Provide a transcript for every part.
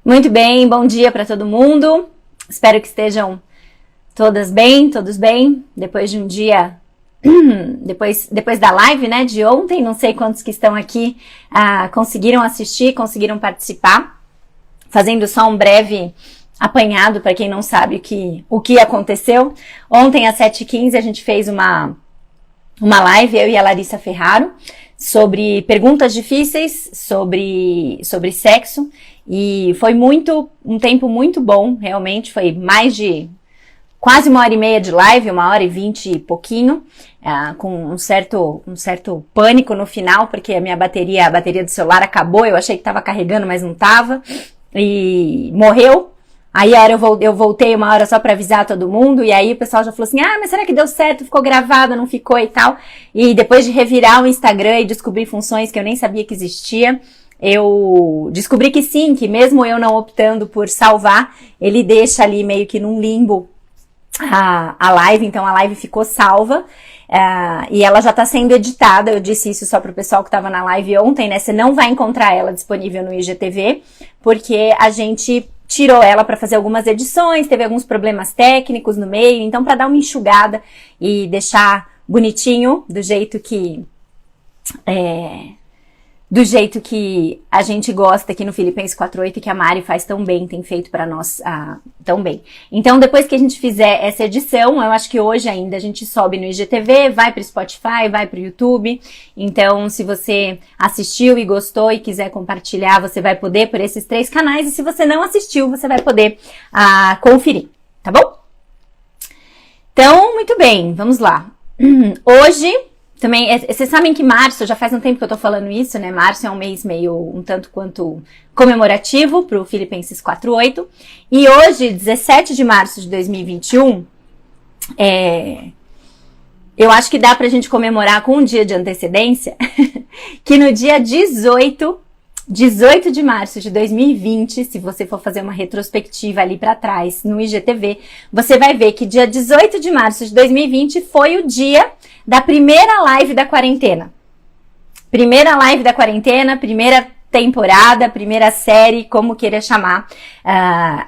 Muito bem, bom dia para todo mundo. Espero que estejam todas bem, todos bem. Depois de um dia, depois da live, né, de ontem, não sei quantos que estão aqui conseguiram assistir, conseguiram participar. Fazendo só um breve apanhado para quem não sabe o que aconteceu. Ontem às 7h15 a gente fez uma live, eu e a Larissa Ferraro, sobre perguntas difíceis sobre sexo. E foi um tempo muito bom, realmente, foi mais de quase 1h30 de live, 1h20 e pouquinho, com um certo pânico no final, porque a bateria do celular acabou, eu achei que estava carregando, mas não estava, e morreu. Aí eu voltei 1 hora só para avisar todo mundo, e aí o pessoal já falou assim, mas será que deu certo, ficou gravado, não ficou e tal? E depois de revirar o Instagram e descobrir funções que eu nem sabia que existia, eu descobri que sim, que mesmo eu não optando por salvar, ele deixa ali meio que num limbo a live, então a live ficou salva, e ela já está sendo editada. Eu disse isso só para o pessoal que estava na live ontem, né? Você não vai encontrar ela disponível no IGTV, porque a gente tirou ela para fazer algumas edições, teve alguns problemas técnicos no meio, então para dar uma enxugada e deixar bonitinho, do jeito que a gente gosta aqui no Filipenses 4:8, que a Mari faz tão bem, tem feito para nós tão bem. Então, depois que a gente fizer essa edição, eu acho que hoje ainda a gente sobe no IGTV, vai pro Spotify, vai pro YouTube. Então, se você assistiu e gostou e quiser compartilhar, você vai poder por esses 3 canais. E se você não assistiu, você vai poder conferir, tá bom? Então, muito bem, vamos lá. Hoje... Também, vocês sabem que março, já faz um tempo que eu tô falando isso, né? Março é um mês meio um tanto quanto comemorativo pro Filipenses 4:8. E hoje, 17 de março de 2021, eu acho que dá pra gente comemorar com um dia de antecedência, que no dia 18 de março de 2020, se você for fazer uma retrospectiva ali pra trás no IGTV, você vai ver que dia 18 de março de 2020 foi o dia da primeira live da quarentena. Primeira live da quarentena, primeira temporada, primeira série, como queira chamar.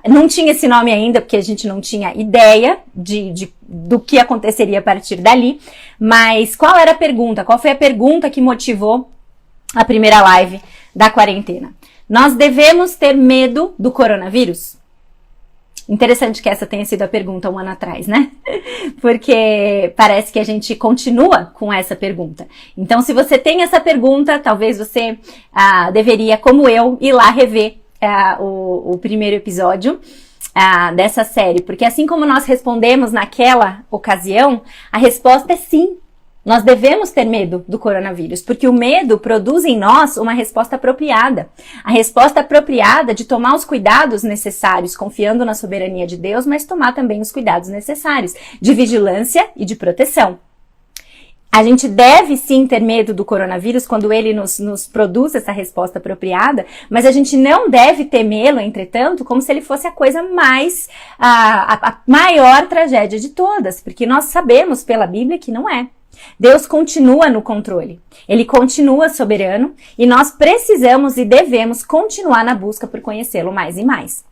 Não tinha esse nome ainda, porque a gente não tinha ideia do que aconteceria a partir dali. Mas qual era a pergunta? Qual foi a pergunta que motivou a primeira live da quarentena? Nós devemos ter medo do coronavírus? Interessante que essa tenha sido a pergunta 1 ano atrás, né? Porque parece que a gente continua com essa pergunta. Então, se você tem essa pergunta, talvez você deveria, como eu, ir lá rever o primeiro episódio dessa série. Porque assim como nós respondemos naquela ocasião, a resposta é sim. Nós devemos ter medo do coronavírus, porque o medo produz em nós uma resposta apropriada. A resposta apropriada de tomar os cuidados necessários, confiando na soberania de Deus, mas tomar também os cuidados necessários de vigilância e de proteção. A gente deve sim ter medo do coronavírus quando ele nos produz essa resposta apropriada, mas a gente não deve temê-lo, entretanto, como se ele fosse a coisa mais, a maior tragédia de todas, porque nós sabemos pela Bíblia que não é. Deus continua no controle, Ele continua soberano e nós precisamos e devemos continuar na busca por conhecê-lo mais e mais.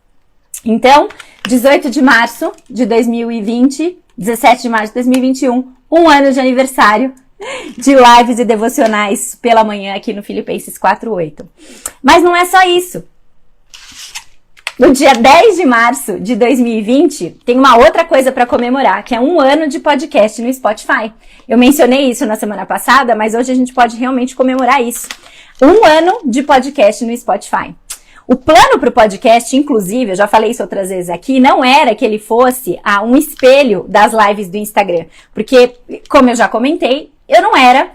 Então, 18 de março de 2020, 17 de março de 2021, um ano de aniversário de lives e devocionais pela manhã aqui no Filipenses 4:8. Mas não é só isso. No dia 10 de março de 2020, tem uma outra coisa para comemorar, que é 1 ano de podcast no Spotify. Eu mencionei isso na semana passada, mas hoje a gente pode realmente comemorar isso. 1 ano de podcast no Spotify. O plano para o podcast, inclusive, eu já falei isso outras vezes aqui, não era que ele fosse um espelho das lives do Instagram. Porque, como eu já comentei, eu não era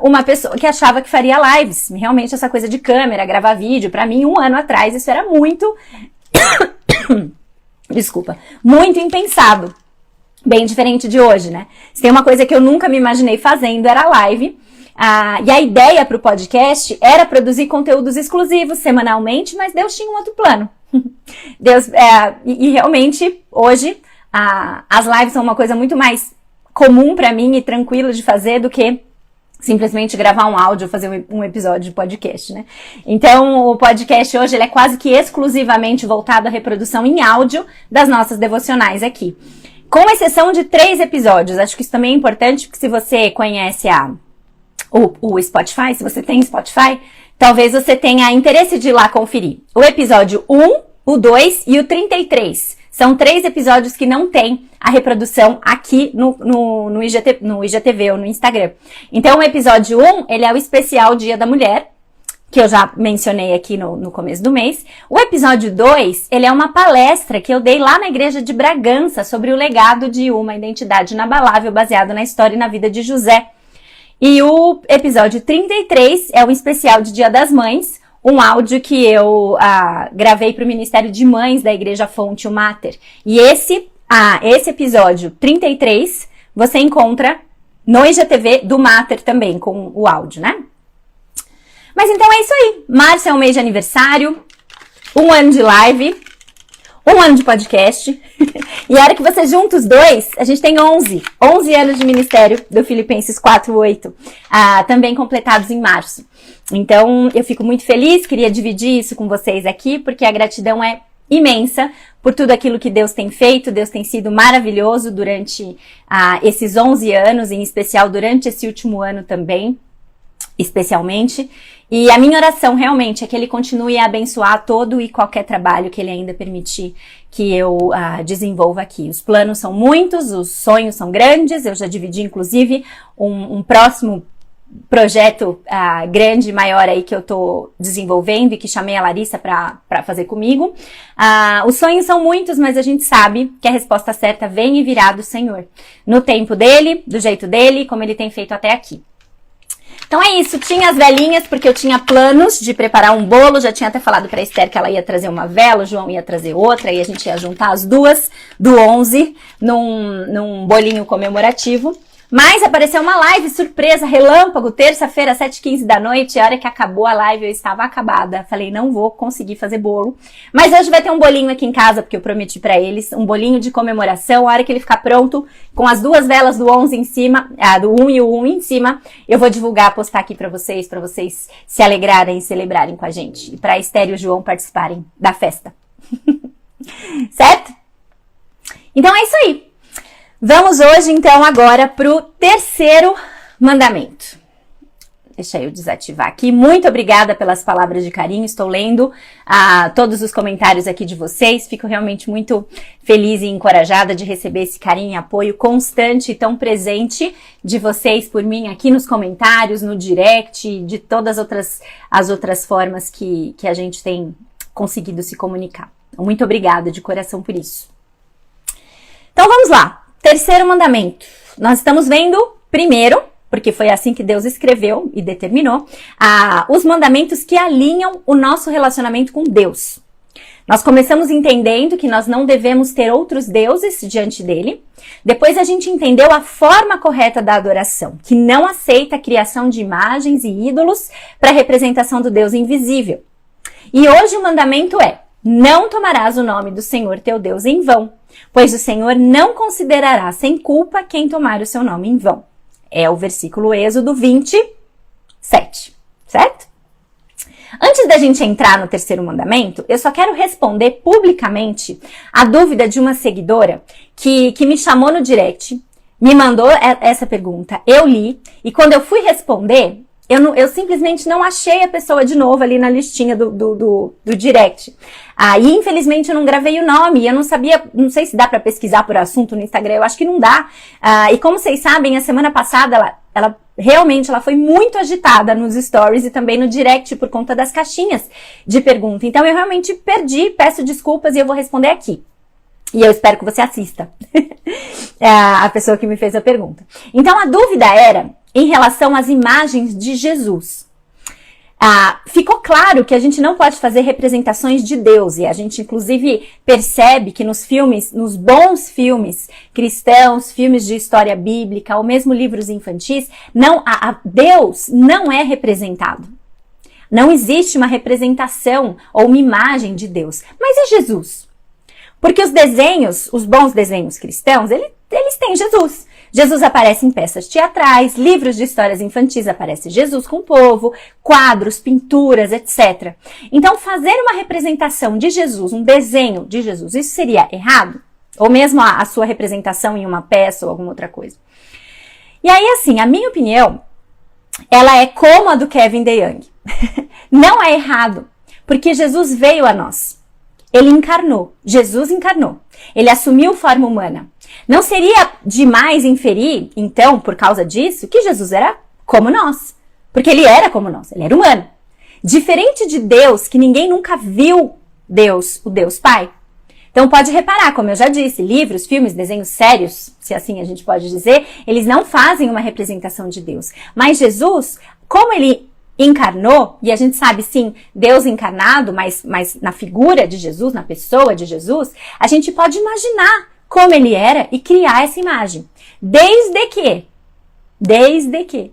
uma pessoa que achava que faria lives. Realmente essa coisa de câmera, gravar vídeo, pra mim 1 ano atrás isso era muito muito impensado. Bem diferente de hoje, né? Se tem uma coisa que eu nunca me imaginei fazendo era live. E a ideia pro podcast era produzir conteúdos exclusivos semanalmente, mas Deus tinha um outro plano. E realmente hoje as lives são uma coisa muito mais comum pra mim e tranquila de fazer do que simplesmente gravar um áudio, fazer um episódio de podcast, né? Então, o podcast hoje ele é quase que exclusivamente voltado à reprodução em áudio das nossas devocionais aqui. Com exceção de 3 episódios. Acho que isso também é importante, porque se você conhece o Spotify, se você tem Spotify, talvez você tenha interesse de ir lá conferir. O episódio 1, o 2 e o 33. São 3 episódios que não tem a reprodução aqui no IGTV ou no Instagram. Então, o episódio 1, ele é o especial Dia da Mulher, que eu já mencionei aqui no começo do mês. O episódio 2, ele é uma palestra que eu dei lá na igreja de Bragança sobre o legado de uma identidade inabalável baseado na história e na vida de José. E o episódio 33 é o especial de Dia das Mães, um áudio que eu gravei para o Ministério de Mães da Igreja Fonte, o Mater. E esse episódio 33 você encontra no IGTV do Mater também, com o áudio, né? Mas então é isso aí. Março é um mês de aniversário, 1 ano de live, 1 ano de podcast. E a hora que você junta os dois, a gente tem 11 anos de ministério do Filipenses 4:8, também completados em março. Então, eu fico muito feliz, queria dividir isso com vocês aqui, porque a gratidão é imensa por tudo aquilo que Deus tem feito. Deus tem sido maravilhoso durante esses 11 anos, em especial durante esse último ano também, especialmente. E a minha oração realmente é que Ele continue a abençoar todo e qualquer trabalho que Ele ainda permitir que eu desenvolva aqui. Os planos são muitos, os sonhos são grandes, eu já dividi inclusive um próximo projeto grande, maior aí que eu tô desenvolvendo e que chamei a Larissa para fazer comigo. Os sonhos são muitos, mas a gente sabe que a resposta certa vem e virá do Senhor. No tempo dele, do jeito dele, como Ele tem feito até aqui. Então é isso, tinha as velinhas porque eu tinha planos de preparar um bolo, já tinha até falado pra Esther que ela ia trazer uma vela, o João ia trazer outra, e a gente ia juntar as duas do 11 num bolinho comemorativo. Mas apareceu uma live surpresa, relâmpago, terça-feira, 7h15 da noite, a hora que acabou a live eu estava acabada. Falei, não vou conseguir fazer bolo. Mas hoje vai ter um bolinho aqui em casa, porque eu prometi pra eles, um bolinho de comemoração. A hora que ele ficar pronto, com as 2 velas do 11 em cima, do 1 e o 1 em cima, eu vou divulgar, postar aqui pra vocês se alegrarem e celebrarem com a gente. E pra Esther e o João participarem da festa. Certo? Então é isso aí. Vamos hoje, então, agora para o 3º mandamento. Deixa eu desativar aqui. Muito obrigada pelas palavras de carinho. Estou lendo todos os comentários aqui de vocês. Fico realmente muito feliz e encorajada de receber esse carinho e apoio constante e tão presente de vocês por mim aqui nos comentários, no direct, de todas as outras formas que a gente tem conseguido se comunicar. Muito obrigada de coração por isso. Então, vamos lá. 3º mandamento. Nós estamos vendo primeiro, porque foi assim que Deus escreveu e determinou, os mandamentos que alinham o nosso relacionamento com Deus. Nós começamos entendendo que nós não devemos ter outros deuses diante dele. Depois a gente entendeu a forma correta da adoração, que não aceita a criação de imagens e ídolos para representação do Deus invisível. E hoje o mandamento é: não tomarás o nome do Senhor teu Deus em vão, pois o Senhor não considerará sem culpa quem tomar o seu nome em vão. É o versículo Êxodo 27, certo? Antes da gente entrar no 3º mandamento, eu só quero responder publicamente a dúvida de uma seguidora que me chamou no direct, me mandou essa pergunta, eu li, e quando eu fui responder, eu simplesmente não achei a pessoa de novo ali na listinha do direct. E infelizmente eu não gravei o nome, eu não sabia, não sei se dá pra pesquisar por assunto no Instagram, eu acho que não dá. E como vocês sabem, a semana passada ela realmente foi muito agitada nos stories e também no direct por conta das caixinhas de pergunta. Então eu realmente perdi, peço desculpas e eu vou responder aqui. E eu espero que você assista a pessoa que me fez a pergunta. Então a dúvida era em relação às imagens de Jesus. Ficou claro que a gente não pode fazer representações de Deus, e a gente inclusive percebe que nos filmes, nos bons filmes cristãos, filmes de história bíblica, ou mesmo livros infantis, Deus não é representado. Não existe uma representação ou uma imagem de Deus. Mas e Jesus? Porque os desenhos, os bons desenhos cristãos, eles têm Jesus. Jesus aparece em peças teatrais, livros de histórias infantis aparece Jesus com o povo, quadros, pinturas, etc. Então, fazer uma representação de Jesus, um desenho de Jesus, isso seria errado? Ou mesmo a sua representação em uma peça ou alguma outra coisa? E aí, assim, a minha opinião, ela é como a do Kevin DeYoung. Não é errado, porque Jesus veio a nós. Ele encarnou. Jesus encarnou. Ele assumiu forma humana. Não seria demais inferir, então, por causa disso, que Jesus era como nós. Porque ele era como nós, ele era humano. Diferente de Deus, que ninguém nunca viu Deus, o Deus Pai. Então pode reparar, como eu já disse, livros, filmes, desenhos sérios, se assim a gente pode dizer, eles não fazem uma representação de Deus. Mas Jesus, como ele encarnou, e a gente sabe sim, Deus encarnado, mas na figura de Jesus, na pessoa de Jesus, a gente pode imaginar como ele era e criar essa imagem. Desde que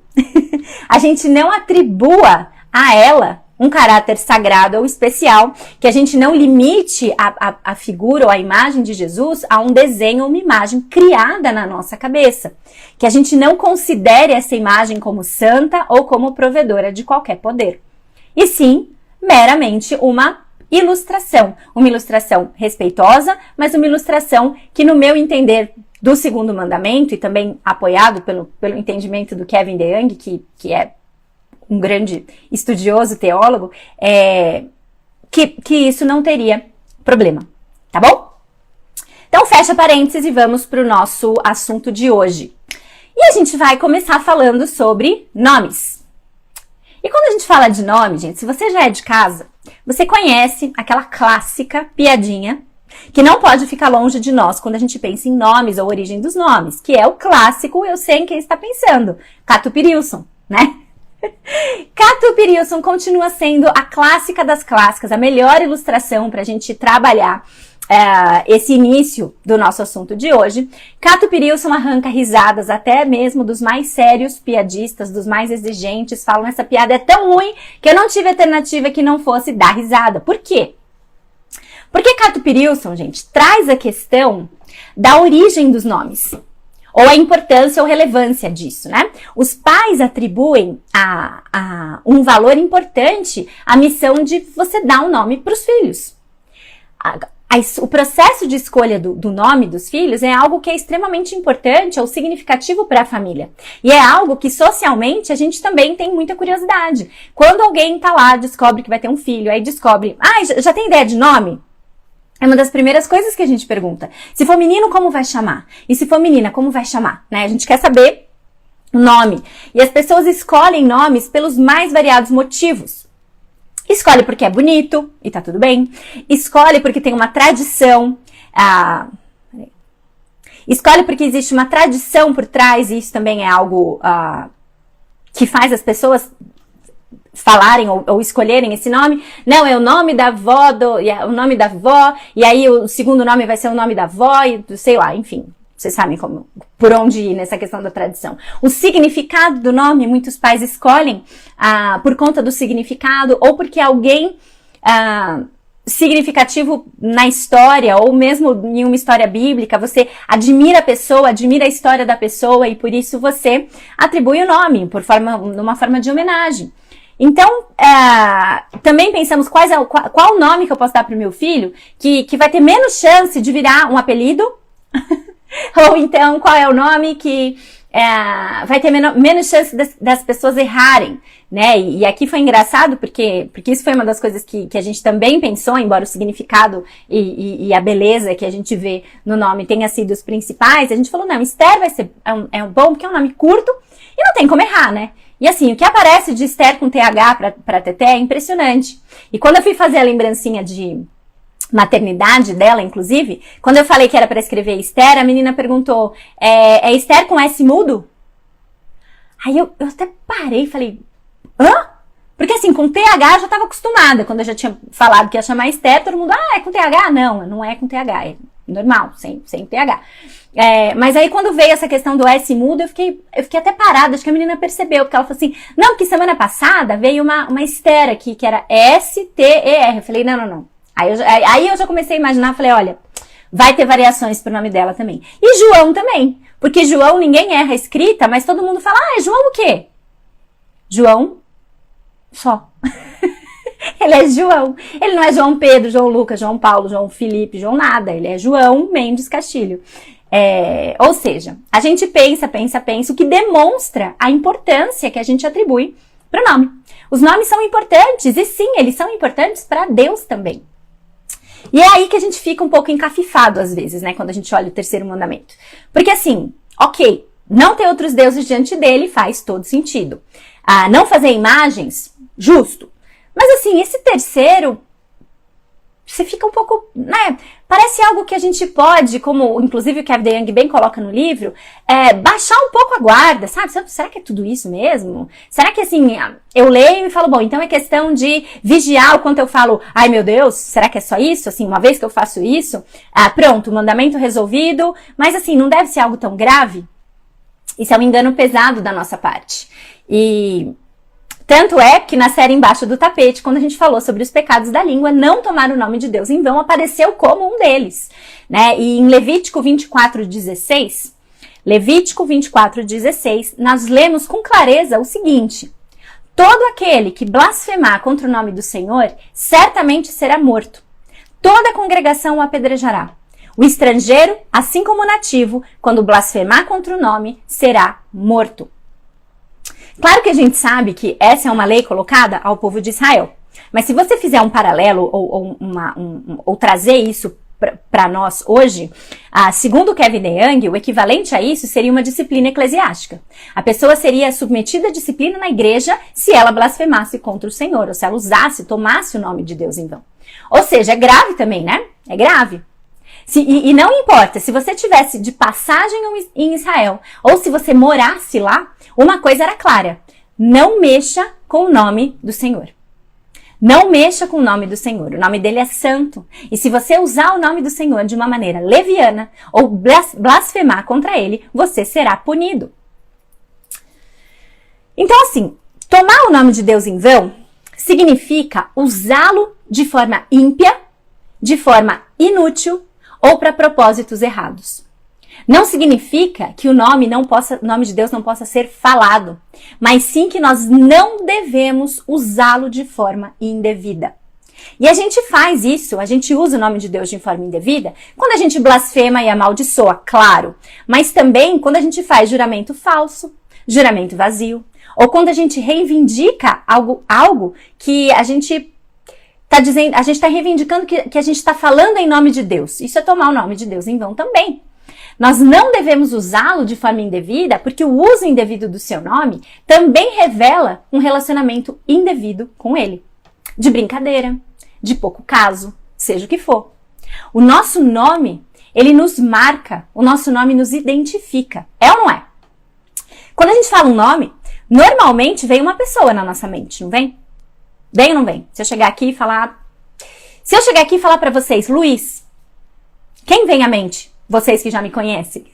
a gente não atribua a ela um caráter sagrado ou especial, que a gente não limite a figura ou a imagem de Jesus a um desenho ou uma imagem criada na nossa cabeça. Que a gente não considere essa imagem como santa ou como provedora de qualquer poder. E sim, meramente uma ilustração respeitosa, mas uma ilustração que, no meu entender, do segundo mandamento, e também apoiado pelo entendimento do Kevin DeYoung, que é um grande estudioso, teólogo, que isso não teria problema, tá bom? Então fecha parênteses e vamos para o nosso assunto de hoje. E a gente vai começar falando sobre nomes. E quando a gente fala de nome, gente, se você já é de casa, você conhece aquela clássica piadinha que não pode ficar longe de nós quando a gente pensa em nomes ou origem dos nomes, que é o clássico, eu sei em quem está pensando, Catupirilson, né? Catupirilson continua sendo a clássica das clássicas, a melhor ilustração para a gente trabalhar esse início do nosso assunto de hoje. Catupirilson arranca risadas até mesmo dos mais sérios piadistas, dos mais exigentes, falam essa piada é tão ruim que eu não tive alternativa que não fosse dar risada. Por quê? Porque Catupirilson, gente, traz a questão da origem dos nomes. Ou a importância ou relevância disso, né? Os pais atribuem um valor importante à missão de você dar um nome para os filhos. O processo de escolha do nome dos filhos é algo que é extremamente importante ou significativo para a família. E é algo que socialmente a gente também tem muita curiosidade. Quando alguém tá lá, descobre que vai ter um filho, aí descobre, já tem ideia de nome? É uma das primeiras coisas que a gente pergunta. Se for menino, como vai chamar? E se for menina, como vai chamar? Né? A gente quer saber o nome. E as pessoas escolhem nomes pelos mais variados motivos. Escolhe porque é bonito, e tá tudo bem. Escolhe porque tem uma tradição. Escolhe porque existe uma tradição por trás, e isso também é algo que faz as pessoas falarem ou escolherem esse nome. Não, é o nome da avó, o nome da avó, e aí o segundo nome vai ser o nome da avó, e sei lá, enfim. Vocês sabem por onde ir nessa questão da tradição. O significado do nome, muitos pais escolhem por conta do significado, ou porque alguém significativo na história, ou mesmo em uma história bíblica, você admira a pessoa, admira a história da pessoa, e por isso você atribui o nome, numa forma de homenagem. Então, também pensamos qual o nome que eu posso dar para o meu filho que vai ter menos chance de virar um apelido, ou então qual é o nome que vai ter menos chance das pessoas errarem, né? E aqui foi engraçado porque isso foi uma das coisas que a gente também pensou, embora o significado e a beleza que a gente vê no nome tenha sido os principais, a gente falou, não, Esther vai ser bom porque é um nome curto e não tem como errar, né? E assim, o que aparece de Esther com TH para Teté é impressionante. E quando eu fui fazer a lembrancinha de maternidade dela, inclusive, quando eu falei que era para escrever Esther, a menina perguntou, é Esther com S mudo? Aí eu até parei e falei, hã? Porque assim, com TH eu já estava acostumada. Quando eu já tinha falado que ia chamar Esther, todo mundo, é com TH? Não é com TH, é normal, sem TH. Mas aí quando veio essa questão do S mudo, eu fiquei até parada, acho que a menina percebeu, porque ela falou assim, não, porque semana passada veio uma Esther aqui, que era S-T-E-R. Eu falei, não. Aí eu já comecei a imaginar, falei, olha, vai ter variações pro nome dela também. E João também, Porque João, ninguém erra a escrita, mas todo mundo fala, é João o quê? João só. Ele é João. Ele não é João Pedro, João Lucas, João Paulo, João Felipe, João nada. Ele é João Mendes Castilho. Ou seja, a gente pensa, o que demonstra a importância que a gente atribui para o nome. Os nomes são importantes, e sim, eles são importantes para Deus também. E é aí que a gente fica um pouco encafifado às vezes, né, quando a gente olha o terceiro mandamento. Porque assim, ok, não ter outros deuses diante dele faz todo sentido. Não fazer imagens, justo. Mas assim, esse terceiro, você fica um pouco, né, parece algo que a gente pode, como inclusive o Kevin DeYoung bem coloca no livro, baixar um pouco a guarda, sabe? Será que é tudo isso mesmo? Será que assim, eu leio e falo, bom, então é questão de vigiar o quanto eu falo, ai meu Deus, será que é só isso? Assim, uma vez que eu faço isso, pronto, mandamento resolvido, mas assim, não deve ser algo tão grave? Isso é um engano pesado da nossa parte. E tanto é que na série Embaixo do Tapete, quando a gente falou sobre os pecados da língua, não tomar o nome de Deus em vão apareceu como um deles, né? E em Levítico 24:16, nós lemos com clareza o seguinte: todo aquele que blasfemar contra o nome do Senhor, certamente será morto. Toda a congregação o apedrejará. O estrangeiro, assim como o nativo, quando blasfemar contra o nome, será morto. Claro que a gente sabe que essa é uma lei colocada ao povo de Israel. Mas se você fizer um paralelo ou trazer isso para nós hoje, segundo Kevin DeYoung, o equivalente a isso seria uma disciplina eclesiástica. A pessoa seria submetida à disciplina na igreja se ela blasfemasse contra o Senhor, ou se ela tomasse o nome de Deus em vão. Ou seja, é grave também, né? É grave. E não importa, se você tivesse de passagem em Israel, ou se você morasse lá, uma coisa era clara: não mexa com o nome do Senhor. Não mexa com o nome do Senhor. O nome dele é santo. E se você usar o nome do Senhor de uma maneira leviana ou blasfemar contra ele, você será punido. Então, assim, tomar o nome de Deus em vão significa usá-lo de forma ímpia, de forma inútil ou para propósitos errados. Não significa que o nome de Deus não possa ser falado, mas sim que nós não devemos usá-lo de forma indevida. E a gente faz isso, a gente usa o nome de Deus de forma indevida quando a gente blasfema e amaldiçoa, claro, mas também quando a gente faz juramento falso, juramento vazio, ou quando a gente reivindica algo que a gente está reivindicando que a gente está falando em nome de Deus. Isso é tomar o nome de Deus em vão também. Nós não devemos usá-lo de forma indevida, porque o uso indevido do seu nome também revela um relacionamento indevido com ele. De brincadeira, de pouco caso, seja o que for. O nosso nome, ele nos marca, o nosso nome nos identifica. É ou não é? Quando a gente fala um nome, normalmente vem uma pessoa na nossa mente, não vem? Vem ou não vem? Se eu chegar aqui e falar para vocês, Luiz, quem vem à mente? Vocês que já me conhecem.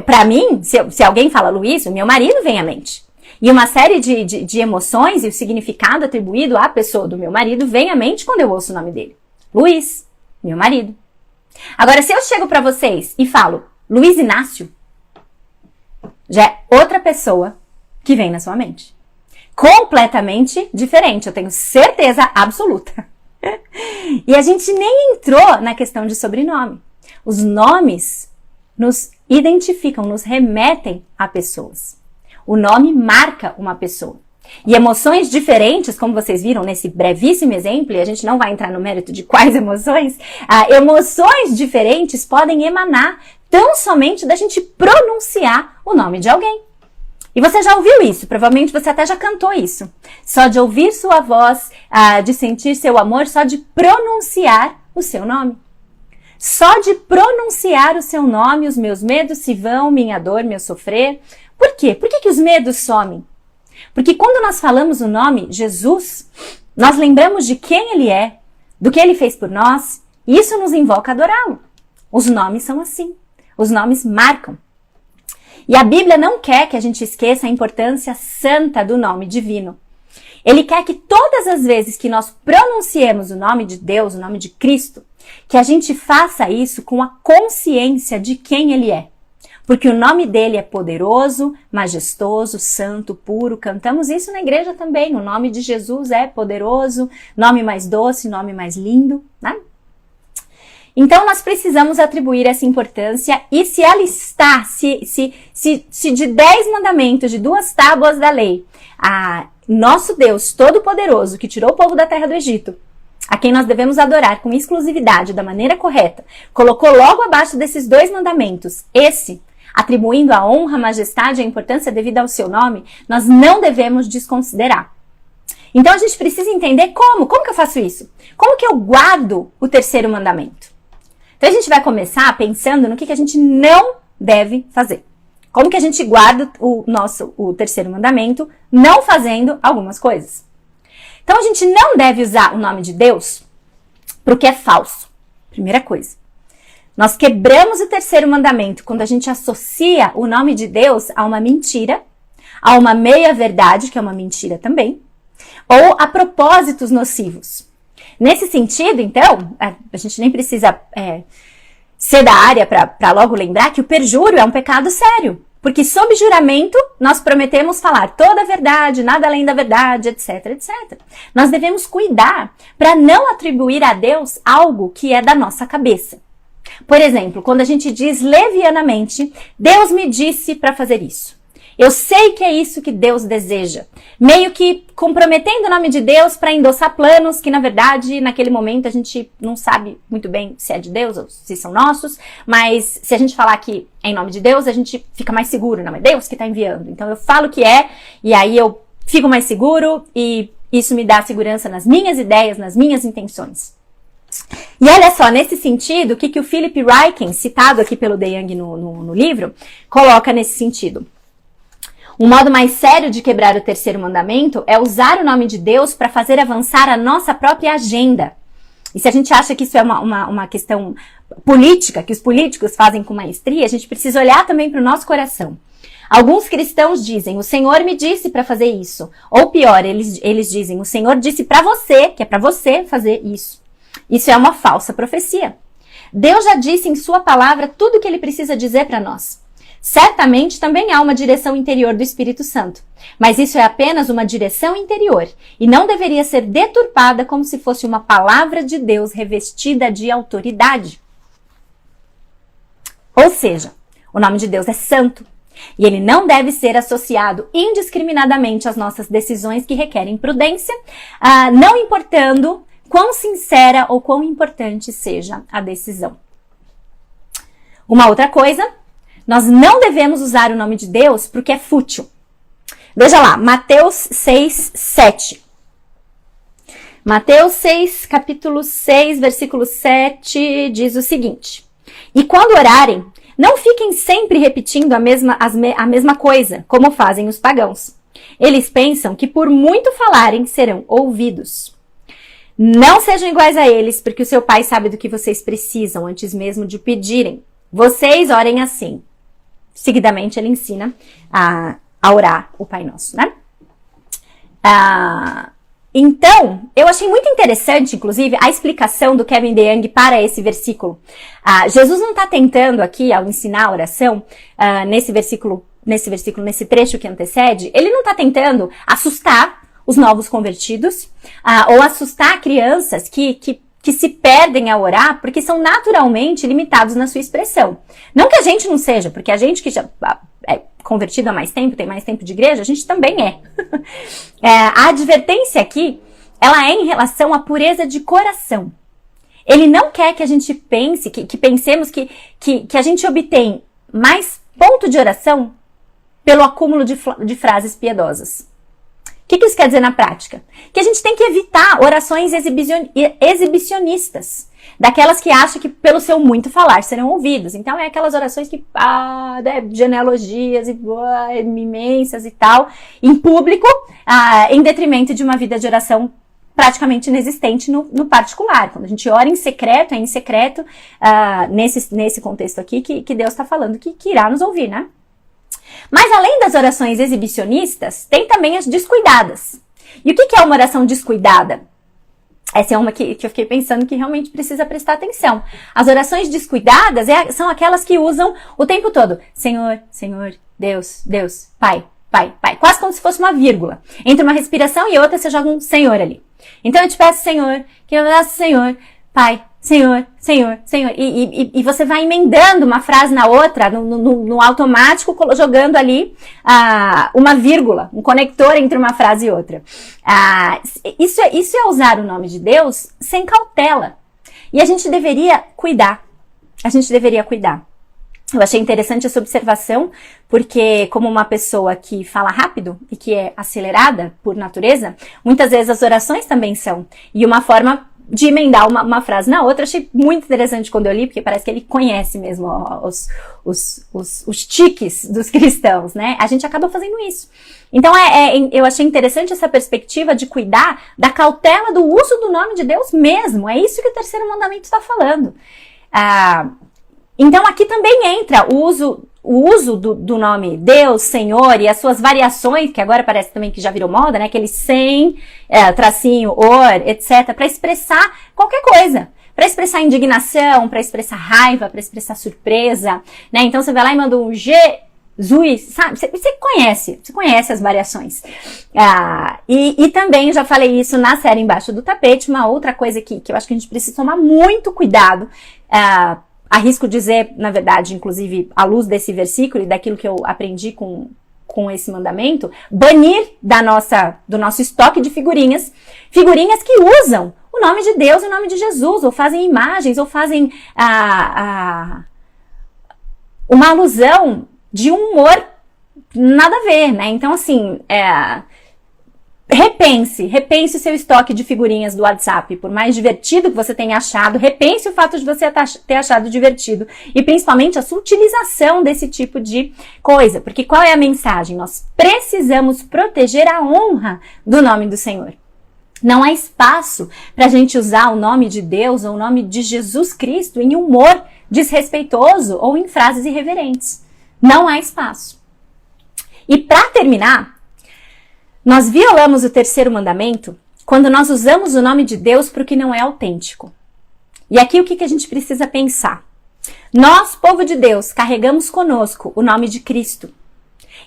Para mim, se alguém fala Luiz, o meu marido vem à mente. E uma série de emoções e o significado atribuído à pessoa do meu marido vem à mente quando eu ouço o nome dele. Luiz, meu marido. Agora, se eu chego para vocês e falo Luiz Inácio, já é outra pessoa que vem na sua mente. Completamente diferente, eu tenho certeza absoluta. E a gente nem entrou na questão de sobrenome. Os nomes nos identificam, nos remetem a pessoas. O nome marca uma pessoa. E emoções diferentes, como vocês viram nesse brevíssimo exemplo, e a gente não vai entrar no mérito de quais emoções, emoções diferentes podem emanar tão somente da gente pronunciar o nome de alguém. E você já ouviu isso, provavelmente você até já cantou isso. Só de ouvir sua voz, de sentir seu amor, só de pronunciar o seu nome. Só de pronunciar o seu nome, os meus medos se vão, minha dor, meu sofrer. Por quê? Por que os medos somem? Porque quando nós falamos o nome Jesus, nós lembramos de quem ele é, do que ele fez por nós, e isso nos invoca a adorá-lo. Os nomes são assim. Os nomes marcam. E a Bíblia não quer que a gente esqueça a importância santa do nome divino. Ele quer que todas as vezes que nós pronunciemos o nome de Deus, o nome de Cristo, que a gente faça isso com a consciência de quem ele é. porque o nome dele é poderoso, majestoso, santo, puro. Cantamos isso na igreja também. O nome de Jesus é poderoso, nome mais doce, nome mais lindo, né? Então, nós precisamos atribuir essa importância e se alistar, se de 10 mandamentos, de 2 tábuas da lei, nosso Deus Todo-Poderoso, que tirou o povo da terra do Egito, a quem nós devemos adorar com exclusividade, da maneira correta, colocou logo abaixo desses 2 mandamentos, atribuindo a honra, a majestade e a importância devida ao seu nome, nós não devemos desconsiderar. Então, a gente precisa entender como que eu faço isso? Como que eu guardo o 3º mandamento? Então, a gente vai começar pensando no que a gente não deve fazer. Como que a gente guarda o 3º mandamento não fazendo algumas coisas. Então, a gente não deve usar o nome de Deus para o que é falso. Primeira coisa. Nós quebramos o 3º mandamento quando a gente associa o nome de Deus a uma mentira, a uma meia-verdade, que é uma mentira também, ou a propósitos nocivos. Nesse sentido, então, a gente nem precisa ser da área para logo lembrar que o perjúrio é um pecado sério. Porque sob juramento, nós prometemos falar toda a verdade, nada além da verdade, etc, etc. Nós devemos cuidar para não atribuir a Deus algo que é da nossa cabeça. Por exemplo, quando a gente diz levianamente, Deus me disse para fazer isso. Eu sei que é isso que Deus deseja. Meio que comprometendo o nome de Deus para endossar planos que, na verdade, naquele momento a gente não sabe muito bem se é de Deus ou se são nossos, mas se a gente falar que é em nome de Deus, a gente fica mais seguro. Não, é Deus que está enviando. Então eu falo que é, e aí eu fico mais seguro, e isso me dá segurança nas minhas ideias, nas minhas intenções. E olha só, nesse sentido, o que o Philip Ryken, citado aqui pelo DeYoung no livro, coloca nesse sentido. Um modo mais sério de quebrar o 3º mandamento é usar o nome de Deus para fazer avançar a nossa própria agenda. E se a gente acha que isso é uma questão política, que os políticos fazem com maestria, a gente precisa olhar também para o nosso coração. Alguns cristãos dizem, o Senhor me disse para fazer isso. Ou pior, eles dizem, o Senhor disse para você, que é para você fazer isso. Isso é uma falsa profecia. Deus já disse em sua palavra tudo o que ele precisa dizer para nós. Certamente também há uma direção interior do Espírito Santo, mas isso é apenas uma direção interior e não deveria ser deturpada como se fosse uma palavra de Deus revestida de autoridade. Ou seja, o nome de Deus é santo e ele não deve ser associado indiscriminadamente às nossas decisões que requerem prudência, não importando quão sincera ou quão importante seja a decisão. Uma outra coisa, nós não devemos usar o nome de Deus porque é fútil. Veja lá, Mateus 6, 7. Mateus 6, capítulo 6, versículo 7, diz o seguinte. E quando orarem, não fiquem sempre repetindo a mesma coisa, como fazem os pagãos. Eles pensam que por muito falarem serão ouvidos. Não sejam iguais a eles, porque o seu Pai sabe do que vocês precisam antes mesmo de pedirem. Vocês orem assim. Seguidamente, ele ensina a orar o Pai Nosso, né? Então, eu achei muito interessante, inclusive, a explicação do Kevin DeYoung para esse versículo. Jesus não está tentando aqui, ao ensinar a oração, nesse trecho que antecede, ele não está tentando assustar os novos convertidos, ou assustar crianças que se perdem a orar porque são naturalmente limitados na sua expressão. Não que a gente não seja, porque a gente que já é convertido há mais tempo, tem mais tempo de igreja, a gente também é. A advertência aqui, ela é em relação à pureza de coração. Ele não quer que a gente pense, que pensemos que a gente obtém mais ponto de oração pelo acúmulo de frases piedosas. O que isso quer dizer na prática? Que a gente tem que evitar orações exibicionistas, daquelas que acham que pelo seu muito falar serão ouvidos. Então é aquelas orações que, genealogias imensas e tal, em público, em detrimento de uma vida de oração praticamente inexistente no particular. Quando a gente ora em secreto, é em secreto, nesse contexto aqui que Deus está falando que irá nos ouvir, né? Mas além das orações exibicionistas, tem também as descuidadas. E o que é uma oração descuidada? Essa é uma que eu fiquei pensando que realmente precisa prestar atenção. As orações descuidadas são aquelas que usam o tempo todo. Senhor, Senhor, Deus, Deus, Pai, Pai, Pai. Quase como se fosse uma vírgula. Entre uma respiração e outra, você joga um Senhor ali. Então eu te peço, Senhor, que eu peço, Senhor, Pai, Senhor, Senhor, Senhor. E você vai emendando uma frase na outra, no automático, jogando ali uma vírgula, um conector entre uma frase e outra. Isso é usar o nome de Deus sem cautela. E a gente deveria cuidar. A gente deveria cuidar. Eu achei interessante essa observação, porque como uma pessoa que fala rápido e que é acelerada por natureza, muitas vezes as orações também são. E uma forma de emendar uma frase na outra, achei muito interessante quando eu li, porque parece que ele conhece mesmo os tiques dos cristãos, né? A gente acaba fazendo isso. Então, eu achei interessante essa perspectiva de cuidar da cautela do uso do nome de Deus mesmo. É isso que o terceiro mandamento está falando. Então, aqui também entra o uso do nome Deus, Senhor e as suas variações, que agora parece também que já virou moda, né? Aquele sem, tracinho, or, etc. Para expressar qualquer coisa. Para expressar indignação, para expressar raiva, para expressar surpresa, né? Então, você vai lá e manda um Jesus, sabe? Você conhece as variações. E também, já falei isso na série Embaixo do Tapete, uma outra coisa que eu acho que a gente precisa tomar muito cuidado, arrisco dizer, na verdade, inclusive, à luz desse versículo e daquilo que eu aprendi com esse mandamento, banir do nosso estoque de figurinhas que usam o nome de Deus e o nome de Jesus, ou fazem imagens, ou fazem uma alusão de um humor nada a ver, né? Então, assim, repense o seu estoque de figurinhas do WhatsApp, por mais divertido que você tenha achado, repense o fato de você ter achado divertido e principalmente a sua utilização desse tipo de coisa, porque qual é a mensagem? Nós precisamos proteger a honra do nome do Senhor. Não há espaço para a gente usar o nome de Deus ou o nome de Jesus Cristo em humor desrespeitoso ou em frases irreverentes. Não há espaço. E para terminar, nós violamos o terceiro mandamento quando nós usamos o nome de Deus para o que não é autêntico. E aqui o que a gente precisa pensar? Nós, povo de Deus, carregamos conosco o nome de Cristo.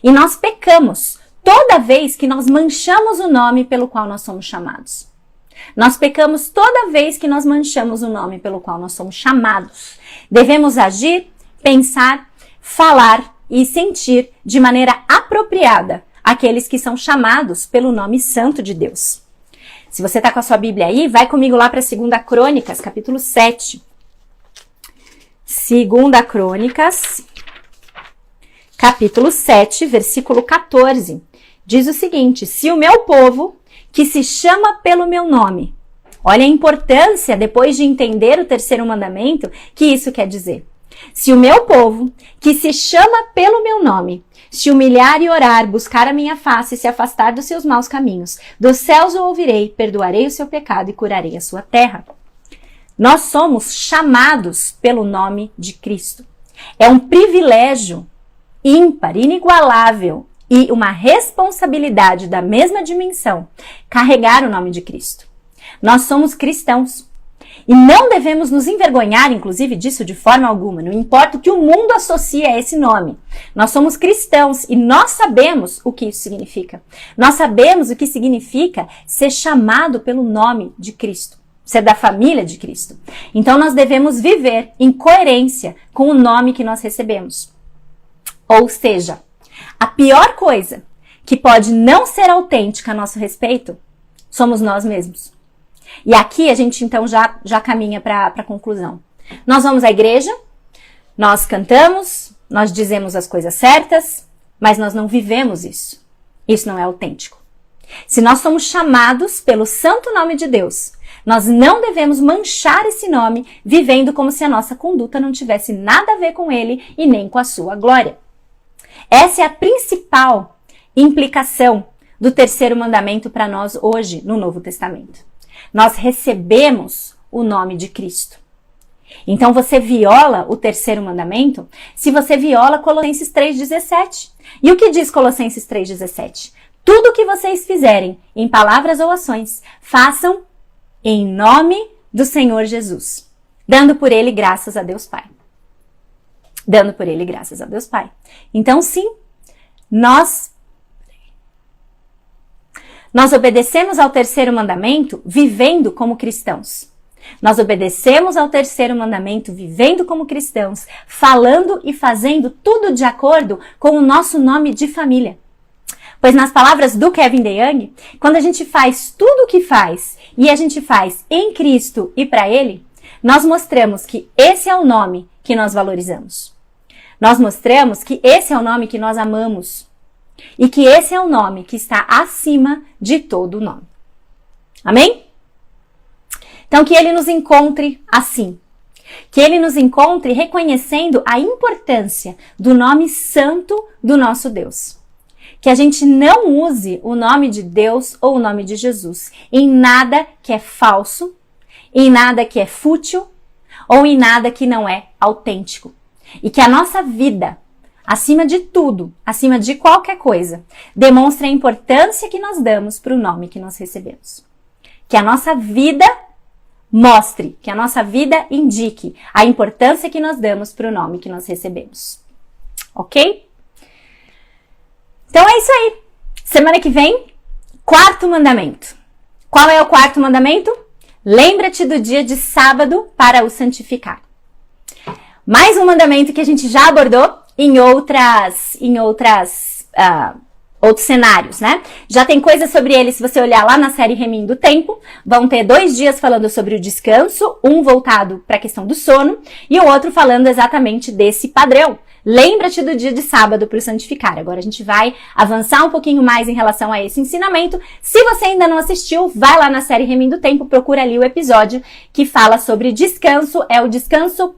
E nós pecamos toda vez que nós manchamos o nome pelo qual nós somos chamados. Nós pecamos toda vez que nós manchamos o nome pelo qual nós somos chamados. Devemos agir, pensar, falar e sentir de maneira apropriada aqueles que são chamados pelo nome santo de Deus. Se você está com a sua Bíblia aí, vai comigo lá para 2 Crônicas, capítulo 7. 2 Crônicas, capítulo 7, versículo 14. Diz o seguinte: se o meu povo, que se chama pelo meu nome, olha a importância, depois de entender o terceiro mandamento, que isso quer dizer. Se o meu povo, que se chama pelo meu nome, se humilhar e orar, buscar a minha face e se afastar dos seus maus caminhos, dos céus o ouvirei, perdoarei o seu pecado e curarei a sua terra. Nós somos chamados pelo nome de Cristo. É um privilégio ímpar, inigualável e uma responsabilidade da mesma dimensão carregar o nome de Cristo. Nós somos cristãos. E não devemos nos envergonhar, inclusive, disso de forma alguma. Não importa o que o mundo associa a esse nome. Nós somos cristãos e nós sabemos o que isso significa. Nós sabemos o que significa ser chamado pelo nome de Cristo. Ser da família de Cristo. Então nós devemos viver em coerência com o nome que nós recebemos. Ou seja, a pior coisa que pode não ser autêntica a nosso respeito somos nós mesmos. E aqui a gente então já caminha para a conclusão. Nós vamos à igreja, nós cantamos, nós dizemos as coisas certas, mas nós não vivemos isso. Isso não é autêntico. Se nós somos chamados pelo santo nome de Deus, nós não devemos manchar esse nome vivendo como se a nossa conduta não tivesse nada a ver com ele e nem com a sua glória. Essa é a principal implicação do terceiro mandamento para nós hoje no Novo Testamento. Nós recebemos o nome de Cristo. Então você viola o terceiro mandamento se você viola Colossenses 3,17. E o que diz Colossenses 3,17? Tudo o que vocês fizerem, em palavras ou ações, façam em nome do Senhor Jesus, dando por ele graças a Deus Pai. Dando por ele graças a Deus Pai. Então, sim, nós obedecemos ao terceiro mandamento vivendo como cristãos. Nós obedecemos ao terceiro mandamento vivendo como cristãos, falando e fazendo tudo de acordo com o nosso nome de família. Pois nas palavras do Kevin DeYoung, quando a gente faz tudo o que faz e a gente faz em Cristo e para Ele, nós mostramos que esse é o nome que nós valorizamos. Nós mostramos que esse é o nome que nós amamos e que esse é o nome que está acima de todo nome. Amém? Então, que Ele nos encontre assim. Que Ele nos encontre reconhecendo a importância do nome santo do nosso Deus. Que a gente não use o nome de Deus ou o nome de Jesus em nada que é falso, em nada que é fútil ou em nada que não é autêntico. E que a nossa vida, acima de tudo, acima de qualquer coisa, demonstre a importância que nós damos para o nome que nós recebemos. Que a nossa vida mostre, que a nossa vida indique a importância que nós damos para o nome que nós recebemos. Ok? Então é isso aí. Semana que vem, 4º mandamento. Qual é o 4º mandamento? Lembra-te do dia de sábado para o santificar. Mais um mandamento que a gente já abordou em outros cenários, né? Já tem coisas sobre ele, se você olhar lá na série Reminho do Tempo, vão ter 2 dias falando sobre o descanso, um voltado para a questão do sono e o outro falando exatamente desse padrão. Lembra-te do dia de sábado para o santificar. Agora a gente vai avançar um pouquinho mais em relação a esse ensinamento. Se você ainda não assistiu, vai lá na série Reminho do Tempo, procura ali o episódio que fala sobre descanso, é o descanso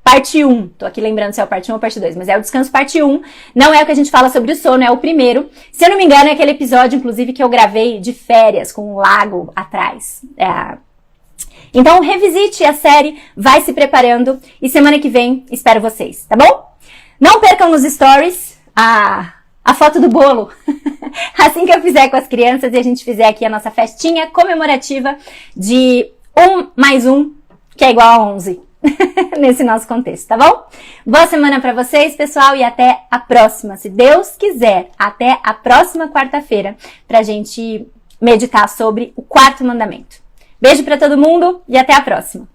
parte 1, tô aqui lembrando se é o parte 1 ou parte 2, mas é o descanso parte 1, não é o que a gente fala sobre o sono, é o primeiro. Se eu não me engano, é aquele episódio, inclusive, que eu gravei de férias, com um lago atrás. Então, revisite a série, vai se preparando, e semana que vem espero vocês, tá bom? Não percam nos stories a foto do bolo, assim que eu fizer com as crianças e a gente fizer aqui a nossa festinha comemorativa de 1 mais 1, que é igual a 11. Nesse nosso contexto, tá bom? Boa semana pra vocês, pessoal, e até a próxima. Se Deus quiser, até a próxima quarta-feira pra gente meditar sobre o 4º mandamento. Beijo pra todo mundo e até a próxima.